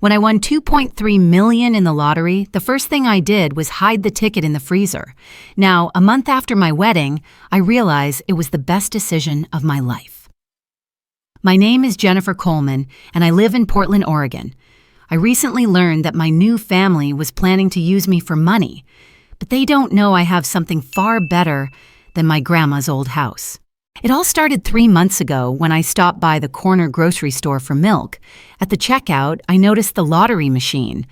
When I won $2.3 million in the lottery, the first thing I did was hide the ticket in the freezer. Now, a month after my wedding, I realize it was the best decision of my life. My name is Jennifer Coleman, and I live in Portland, Oregon. I recently learned that my new family was planning to use me for money, but they don't know I have something far better than my grandma's old house. It all started 3 months ago when I stopped by the corner grocery store for milk. At the checkout, I noticed the lottery machine.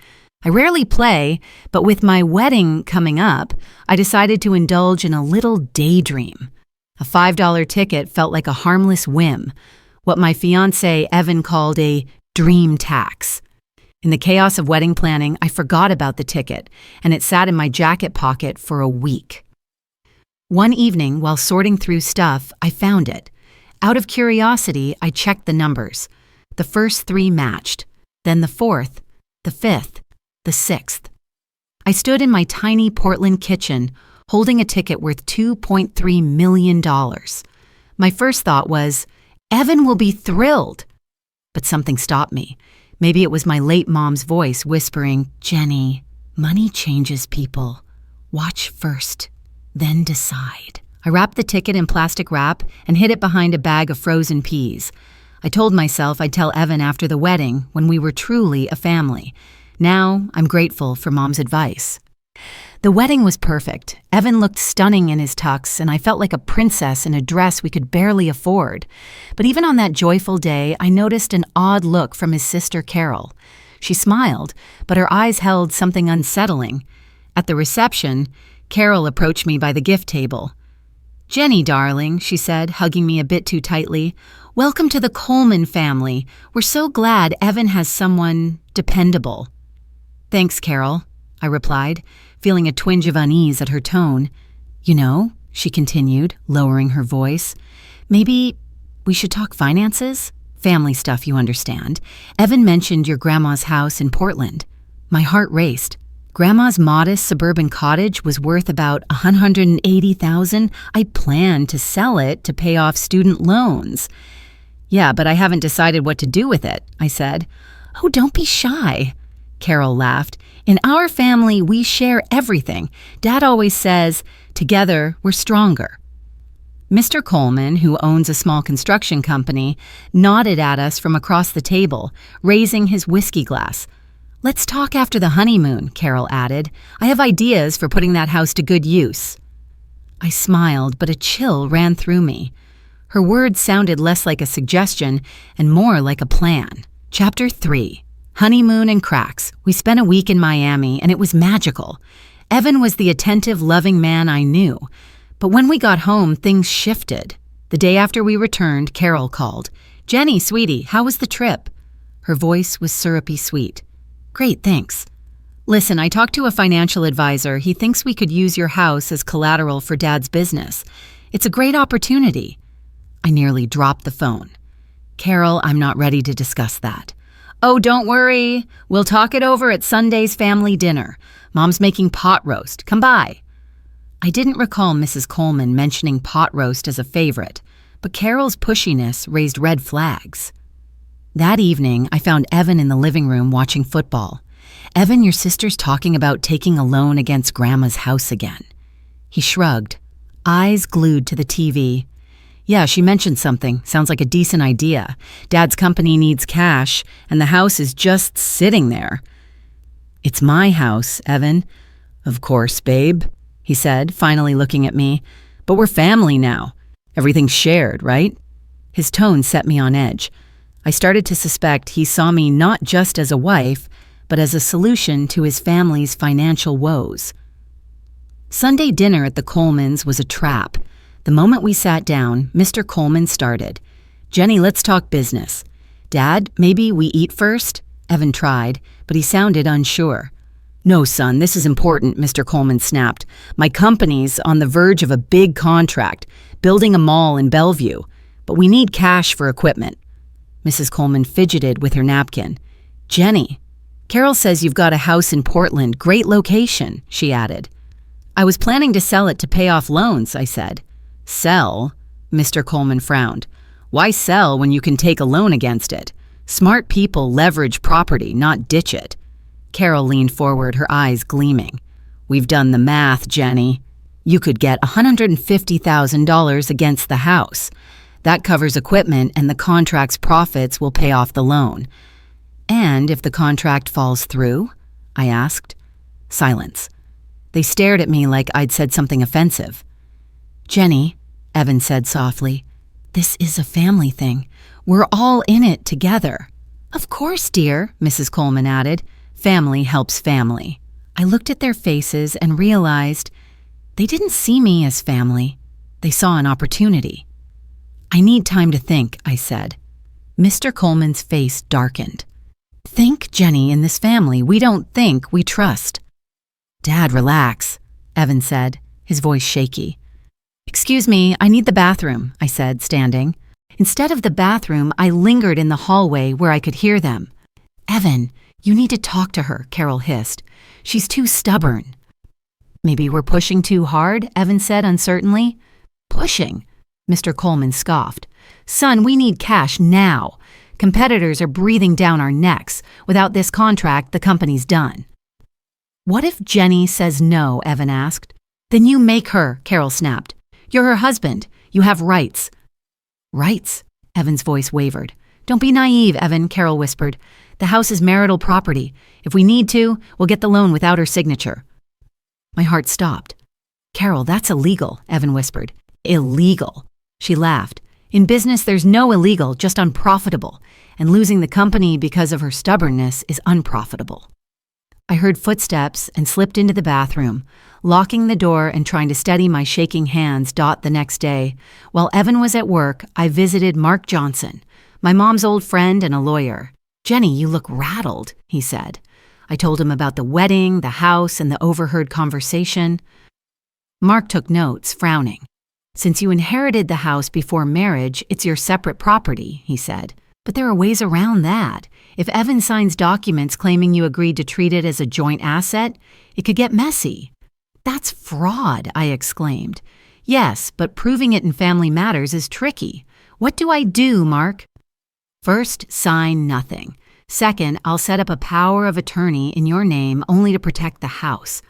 I rarely play, but with my wedding coming up, I decided to indulge in a little daydream. A $5 ticket felt like a harmless whim, what my fiancé Evan called a dream tax. In the chaos of wedding planning, I forgot about the ticket, and it sat in my jacket pocket for a week. One evening, while sorting through stuff, I found it. Out of curiosity, I checked the numbers. The first 3 matched, then the 4th, the 5th, the 6th. I stood in my tiny Portland kitchen, holding a ticket worth $2.3 million. My first thought was, Evan will be thrilled. But something stopped me. Maybe it was my late mom's voice whispering, Jenny, money changes people. Watch first. Then decide. I wrapped the ticket in plastic wrap and hid it behind a bag of frozen peas. I told myself I'd tell Evan after the wedding when we were truly a family. Now I'm grateful for Mom's advice. The wedding was perfect. Evan looked stunning in his tux, and I felt like a princess in a dress we could barely afford. But even on that joyful day, I noticed an odd look from his sister Carol. She smiled, but her eyes held something unsettling. At the reception, Carol approached me by the gift table. Jenny, darling, she said, hugging me a bit too tightly. Welcome to the Coleman family. We're so glad Evan has someone dependable. Thanks, Carol, I replied, feeling a twinge of unease at her tone. You know, she continued, lowering her voice, maybe we should talk finances? Family stuff, you understand. Evan mentioned your grandma's house in Portland. My heart raced. Grandma's modest suburban cottage was worth about $180,000. I planned to sell it to pay off student loans. Yeah, but I haven't decided what to do with it, I said. Oh, don't be shy, Carol laughed. In our family, we share everything. Dad always says, together, we're stronger. Mr. Coleman, who owns a small construction company, nodded at us from across the table, raising his whiskey glass. Let's talk after the honeymoon, Carol added. I have ideas for putting that house to good use. I smiled, but a chill ran through me. Her words sounded less like a suggestion and more like a plan. Chapter 3. Honeymoon and cracks. We spent a week in Miami, and it was magical. Evan was the attentive, loving man I knew. But when we got home, things shifted. The day after we returned, Carol called. Jenny, sweetie, how was the trip? Her voice was syrupy sweet. Great, thanks. Listen, I talked to a financial advisor. He thinks we could use your house as collateral for Dad's business. It's a great opportunity. I nearly dropped the phone. Carol, I'm not ready to discuss that. Oh, don't worry. We'll talk it over at Sunday's family dinner. Mom's making pot roast. Come by. I didn't recall Mrs. Coleman mentioning pot roast as a favorite, but Carol's pushiness raised red flags. That evening, I found Evan in the living room watching football. Evan, your sister's talking about taking a loan against Grandma's house again. He shrugged, eyes glued to the TV. Yeah, she mentioned something. Sounds like a decent idea. Dad's company needs cash, and the house is just sitting there. It's my house, Evan. Of course, babe, he said, finally looking at me. But we're family now. Everything's shared, right? His tone set me on edge. I started to suspect he saw me not just as a wife, but as a solution to his family's financial woes. Sunday dinner at the Colemans was a trap. The moment we sat down, Mr. Coleman started. Jenny, let's talk business. Dad, maybe we eat first? Evan tried, but he sounded unsure. No, son, this is important, Mr. Coleman snapped. My company's on the verge of a big contract, building a mall in Bellevue, but we need cash for equipment. Mrs. Coleman fidgeted with her napkin. Jenny, Carol says you've got a house in Portland. Great location, she added. I was planning to sell it to pay off loans, I said. Sell? Mr. Coleman frowned. Why sell when you can take a loan against it? Smart people leverage property, not ditch it. Carol leaned forward, her eyes gleaming. We've done the math, Jenny. You could get $150,000 against the house. That covers equipment, and the contract's profits will pay off the loan. And if the contract falls through? I asked. Silence. They stared at me like I'd said something offensive. Jenny, Evan said softly, this is a family thing. We're all in it together. Of course, dear, Mrs. Coleman added. Family helps family. I looked at their faces and realized they didn't see me as family. They saw an opportunity. I need time to think, I said. Mr. Coleman's face darkened. Think, Jenny, in this family. We don't think, we trust. Dad, relax, Evan said, his voice shaky. Excuse me, I need the bathroom, I said, standing. Instead of the bathroom, I lingered in the hallway where I could hear them. Evan, you need to talk to her, Carol hissed. She's too stubborn. Maybe we're pushing too hard, Evan said uncertainly. Pushing? Mr. Coleman scoffed. Son, we need cash now. Competitors are breathing down our necks. Without this contract, the company's done. What if Jenny says no, Evan asked. Then you make her, Carol snapped. You're her husband. You have rights. Rights? Evan's voice wavered. Don't be naive, Evan, Carol whispered. The house is marital property. If we need to, we'll get the loan without her signature. My heart stopped. Carol, that's illegal, Evan whispered. Illegal. She laughed. In business, there's no illegal, just unprofitable. And losing the company because of her stubbornness is unprofitable. I heard footsteps and slipped into the bathroom, locking the door and trying to steady my shaking hands. The next day, while Evan was at work, I visited Mark Johnson, my mom's old friend and a lawyer. Jenny, you look rattled, he said. I told him about the wedding, the house, and the overheard conversation. Mark took notes, frowning. Since you inherited the house before marriage, it's your separate property, he said. But there are ways around that. If Evan signs documents claiming you agreed to treat it as a joint asset, it could get messy. That's fraud, I exclaimed. Yes, but proving it in family matters is tricky. What do I do, Mark? First, sign nothing. Second, I'll set up a power of attorney in your name only to protect the house.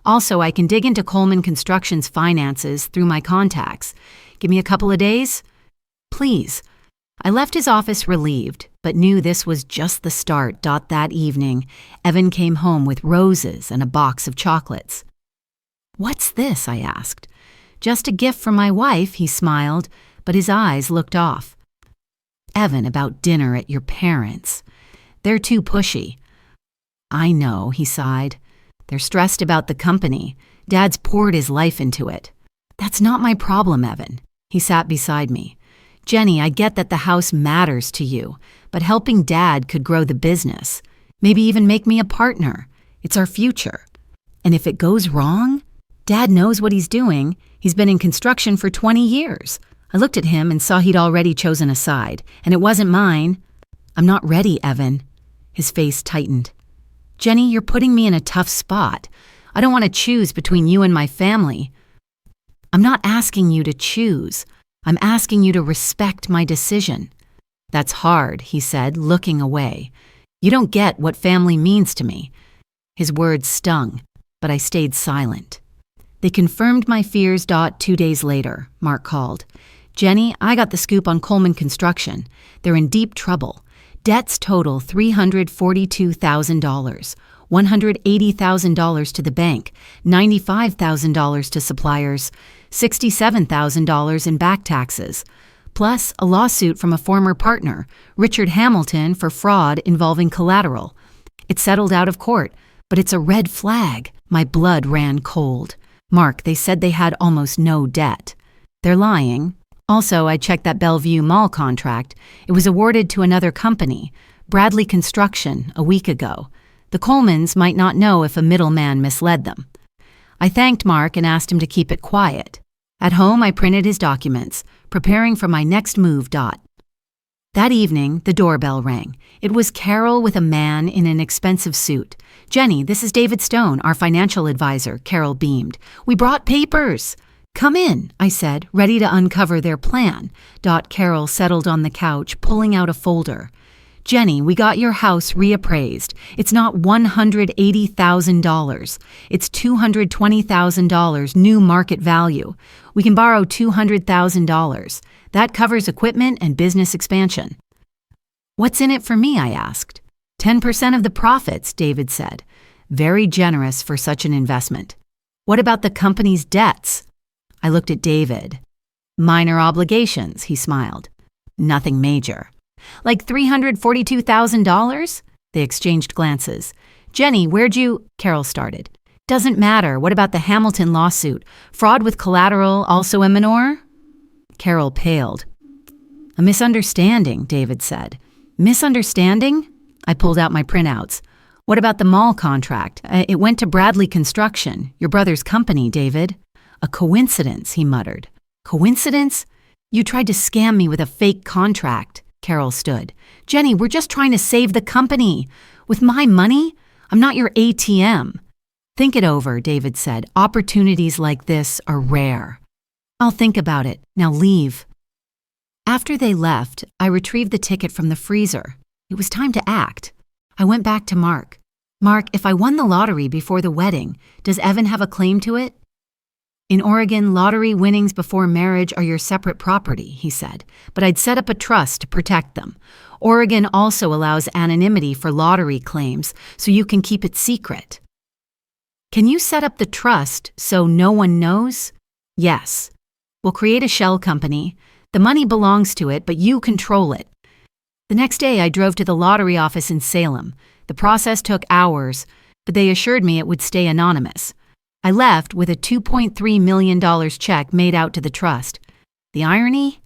Also, I can dig into Coleman Construction's finances through my contacts. Give me a couple of days? Please. I left his office relieved, but knew this was just the start. That evening, Evan came home with roses and a box of chocolates. What's this? I asked. Just a gift from my wife, he smiled, but his eyes looked off. Evan, about dinner at your parents'. They're too pushy. I know, he sighed. They're stressed about the company. Dad's poured his life into it. That's not my problem, Evan. He sat beside me. Jenny, I get that the house matters to you, but helping Dad could grow the business. Maybe even make me a partner. It's our future. And if it goes wrong, Dad knows what he's doing. He's been in construction for 20 years. I looked at him and saw he'd already chosen a side, and it wasn't mine. I'm not ready, Evan. His face tightened. Jenny, you're putting me in a tough spot. I don't want to choose between you and my family. I'm not asking you to choose. I'm asking you to respect my decision. That's hard, he said, looking away. You don't get what family means to me. His words stung, but I stayed silent. They confirmed my fears. 2 days later, Mark called. Jenny, I got the scoop on Coleman Construction. They're in deep trouble. Debts total $342,000, $180,000 to the bank, $95,000 to suppliers, $67,000 in back taxes, plus a lawsuit from a former partner, Richard Hamilton, for fraud involving collateral. It settled out of court, but it's a red flag. My blood ran cold. Mark, they said they had almost no debt. They're lying. Also, I checked that Bellevue Mall contract. It was awarded to another company, Bradley Construction, a week ago. The Colemans might not know if a middleman misled them. I thanked Mark and asked him to keep it quiet. At home, I printed his documents, preparing for my next move. That evening, the doorbell rang. It was Carol with a man in an expensive suit. Jenny, this is David Stone, our financial advisor, Carol beamed. We brought papers. Come in, I said, ready to uncover their plan. Carol settled on the couch, pulling out a folder. Jenny, we got your house reappraised. It's not $180,000. It's $220,000 new market value. We can borrow $200,000. That covers equipment and business expansion. What's in it for me? I asked. 10% of the profits, David said. Very generous for such an investment. What about the company's debts? I looked at David. Minor obligations, he smiled. Nothing major. Like $342,000? They exchanged glances. Jenny, Carol started. Doesn't matter. What about the Hamilton lawsuit? Fraud with collateral also a minor? Carol paled. A misunderstanding, David said. Misunderstanding? I pulled out my printouts. What about the mall contract? It went to Bradley Construction, your brother's company, David. A coincidence, he muttered. Coincidence? You tried to scam me with a fake contract. Carol stood. Jenny, we're just trying to save the company. With my money? I'm not your ATM. Think it over, David said. Opportunities like this are rare. I'll think about it. Now leave. After they left, I retrieved the ticket from the freezer. It was time to act. I went back to Mark. Mark, if I won the lottery before the wedding, does Evan have a claim to it? In Oregon, lottery winnings before marriage are your separate property, he said, but I'd set up a trust to protect them. Oregon also allows anonymity for lottery claims, so you can keep it secret. Can you set up the trust so no one knows? Yes. We'll create a shell company. The money belongs to it, but you control it. The next day, I drove to the lottery office in Salem. The process took hours, but they assured me it would stay anonymous. I left with a $2.3 million check made out to the trust. The irony?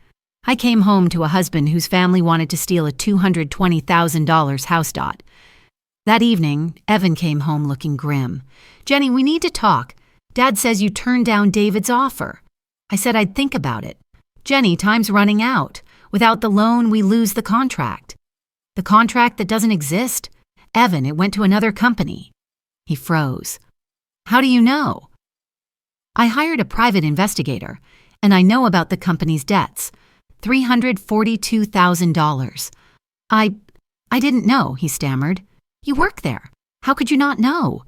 I came home to a husband whose family wanted to steal a $220,000 house dot. That evening, Evan came home looking grim. Jenny, we need to talk. Dad says you turned down David's offer. I said I'd think about it. Jenny, time's running out. Without the loan, we lose the contract. The contract that doesn't exist? Evan, it went to another company. He froze. How do you know? I hired a private investigator, and I know about the company's debts. $342,000. I didn't know, he stammered. You work there. How could you not know?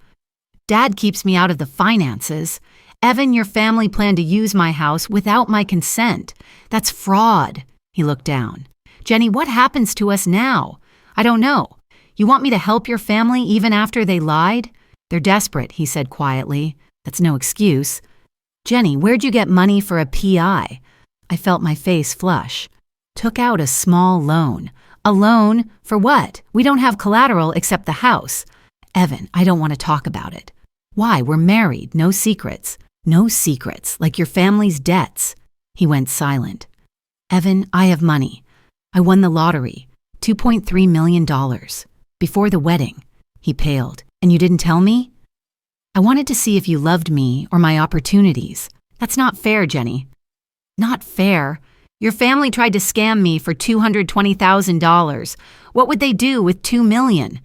Dad keeps me out of the finances. Evan, your family planned to use my house without my consent. That's fraud. He looked down. Jenny, what happens to us now? I don't know. You want me to help your family even after they lied? They're desperate, he said quietly. That's no excuse. Jenny, where'd you get money for a PI? I felt my face flush. Took out a small loan. A loan? For what? We don't have collateral except the house. Evan, I don't want to talk about it. Why? We're married. No secrets. No secrets, like your family's debts. He went silent. Evan, I have money. I won the lottery. $2.3 million. Before the wedding. He paled. And you didn't tell me? I wanted to see if you loved me or my opportunities. That's not fair, Jenny. Not fair? Your family tried to scam me for $220,000. What would they do with $2 million?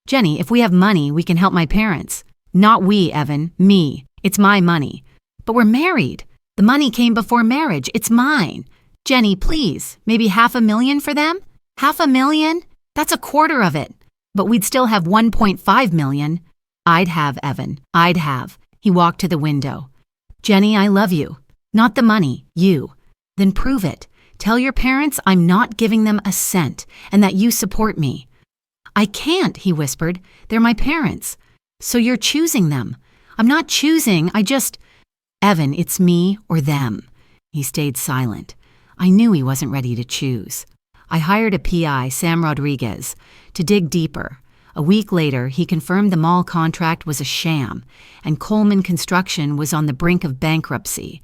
Jenny, if we have money, we can help my parents. Not we, Evan. Me. It's my money. But we're married. The money came before marriage. It's mine. Jenny, please. Maybe $500,000 for them? $500,000? That's a quarter of it. But we'd still have $1.5 million. I'd have, Evan. I'd have. He walked to the window. Jenny, I love you. Not the money, you. Then prove it. Tell your parents I'm not giving them a cent and that you support me. I can't, he whispered. They're my parents. So you're choosing them. I'm not choosing, Evan, it's me or them. He stayed silent. I knew he wasn't ready to choose. I hired a PI, Sam Rodriguez, to dig deeper. A week later, he confirmed the mall contract was a sham, and Coleman Construction was on the brink of bankruptcy.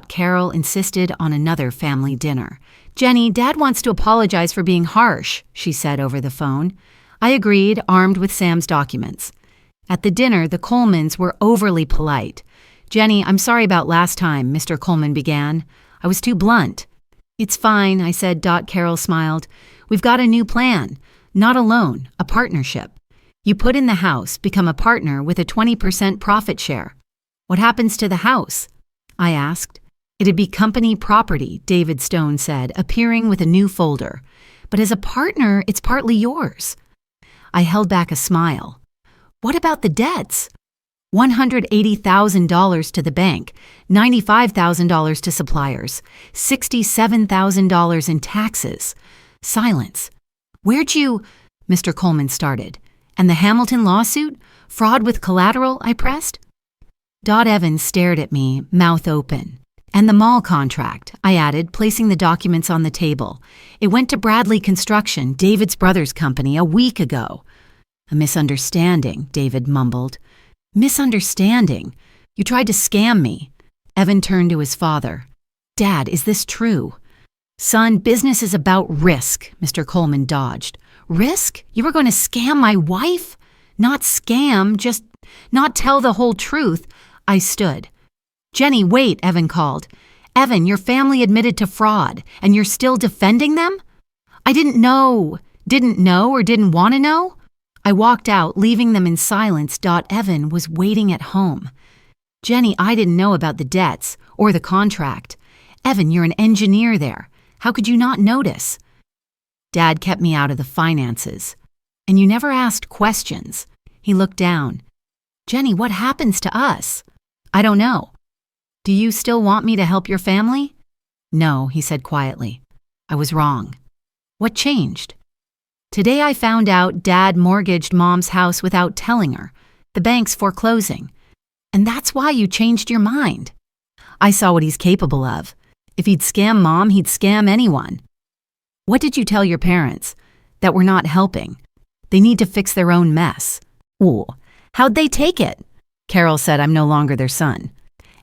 Carol insisted on another family dinner. Jenny, Dad wants to apologize for being harsh, she said over the phone. I agreed, armed with Sam's documents. At the dinner, the Colemans were overly polite. Jenny, I'm sorry about last time, Mr. Coleman began. I was too blunt. It's fine, I said. Carol smiled. We've got a new plan. Not a loan, a partnership. You put in the house, become a partner with a 20% profit share. What happens to the house? I asked. It'd be company property, David Stone said, appearing with a new folder. but as a partner, it's partly yours. I held back a smile. What about the debts? $180,000 to the bank, $95,000 to suppliers, $67,000 in taxes. Silence. Where'd you... Mr. Coleman started. And the Hamilton lawsuit? Fraud with collateral, I pressed. Dot Evans stared at me, mouth open. And the mall contract, I added, placing the documents on the table. It went to Bradley Construction, David's brother's company, a week ago. A misunderstanding, David mumbled. Misunderstanding? You tried to scam me. Evan turned to his father. Dad, is this true? Son, business is about risk, Mr. Coleman dodged. Risk? You were going to scam my wife? Not scam, just not tell the whole truth. I stood. Jenny, wait, Evan called. Evan, your family admitted to fraud, and you're still defending them? I didn't know or didn't want to know? I walked out, leaving them in silence. Evan was waiting at home. Jenny, I didn't know about the debts or the contract. Evan, you're an engineer there. How could you not notice? Dad kept me out of the finances. And you never asked questions. He looked down. Jenny, what happens to us? I don't know. Do you still want me to help your family? No, he said quietly. I was wrong. What changed? Today I found out Dad mortgaged Mom's house without telling her. The bank's foreclosing. And that's why you changed your mind. I saw what he's capable of. If he'd scam Mom, he'd scam anyone. What did you tell your parents? That we're not helping. They need to fix their own mess. Ooh, how'd they take it? Carol said I'm no longer their son.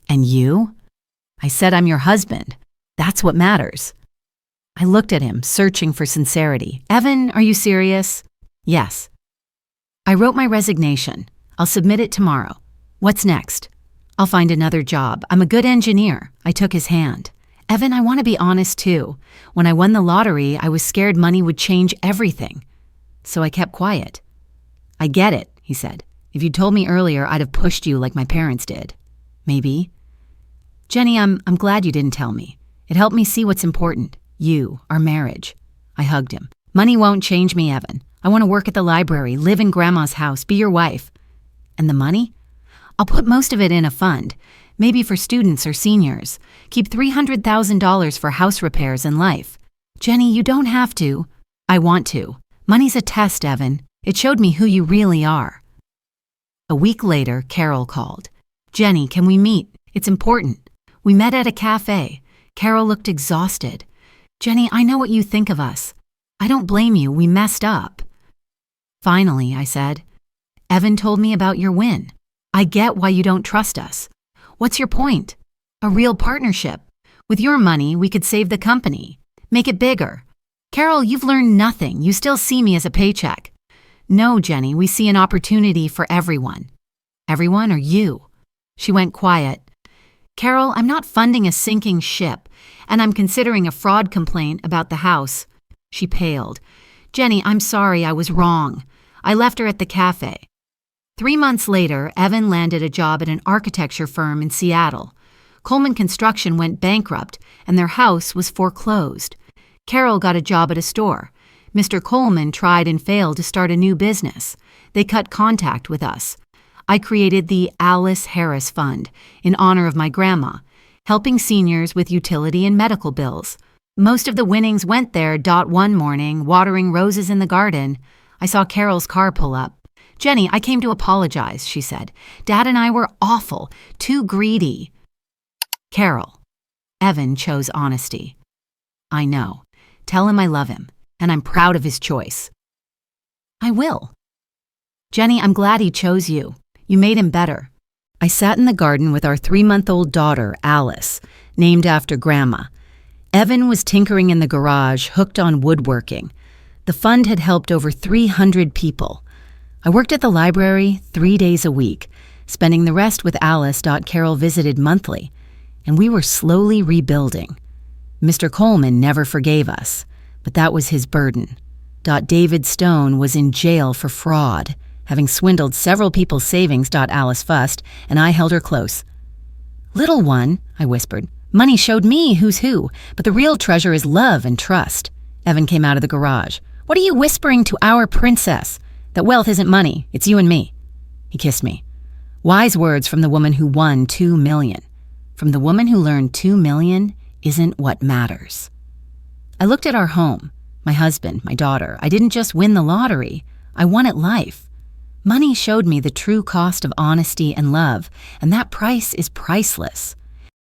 And you? I said I'm your husband. That's what matters. I looked at him, searching for sincerity. Evan, are you serious? Yes. I wrote my resignation. I'll submit it tomorrow. What's next? I'll find another job. I'm a good engineer. I took his hand. Evan, I want to be honest too. When I won the lottery, I was scared money would change everything. So I kept quiet. I get it, he said. If you'd told me earlier, I'd have pushed you like my parents did. Maybe. Jenny, I'm glad you didn't tell me. It helped me see what's important. You, our marriage. I hugged him. Money won't change me, Evan. I want to work at the library, live in Grandma's house, be your wife. And the money? I'll put most of it in a fund, maybe for students or seniors. Keep $300,000 for house repairs and life. Jenny, you don't have to. I want to. Money's a test, Evan. It showed me who you really are. A week later, Carol called. Jenny, can we meet? It's important. We met at a cafe. Carol looked exhausted. Jenny, I know what you think of us. I don't blame you. We messed up. Finally, I said. Evan told me about your win. I get why you don't trust us. What's your point? A real partnership. With your money, we could save the company. Make it bigger. Carol, you've learned nothing. You still see me as a paycheck. No, Jenny, we see an opportunity for everyone. Everyone or you? She went quiet. Carol, I'm not funding a sinking ship, and I'm considering a fraud complaint about the house. She paled. Jenny, I'm sorry, I was wrong. I left her at the cafe. 3 months later, Evan landed a job at an architecture firm in Seattle. Coleman Construction went bankrupt, and their house was foreclosed. Carol got a job at a store. Mr. Coleman tried and failed to start a new business. They cut contact with us. I created the Alice Harris Fund in honor of my grandma, helping seniors with utility and medical bills. Most of the winnings went there. One morning, watering roses in the garden, I saw Carol's car pull up. Jenny, I came to apologize, she said. Dad and I were awful, too greedy. Carol. Evan chose honesty. I know. Tell him I love him, and I'm proud of his choice. I will. Jenny, I'm glad he chose you. You made him better. I sat in the garden with our 3-month-old daughter, Alice, named after Grandma. Evan was tinkering in the garage, hooked on woodworking. The fund had helped over 300 people. I worked at the library 3 days a week, spending the rest with Alice. Carol visited monthly, and we were slowly rebuilding. Mr. Coleman never forgave us, but that was his burden. David Stone was in jail for fraud, having swindled several people's savings. Alice fussed, and I held her close. Little one, I whispered, money showed me who's who, but the real treasure is love and trust. Evan came out of the garage. "What are you whispering to our princess? That wealth isn't money. It's you and me." He kissed me. Wise words from the woman who won $2 million. From the woman who learned $2 million isn't what matters. I looked at our home, my husband, my daughter. I didn't just win the lottery. I won at life. Money showed me the true cost of honesty and love, and that price is priceless.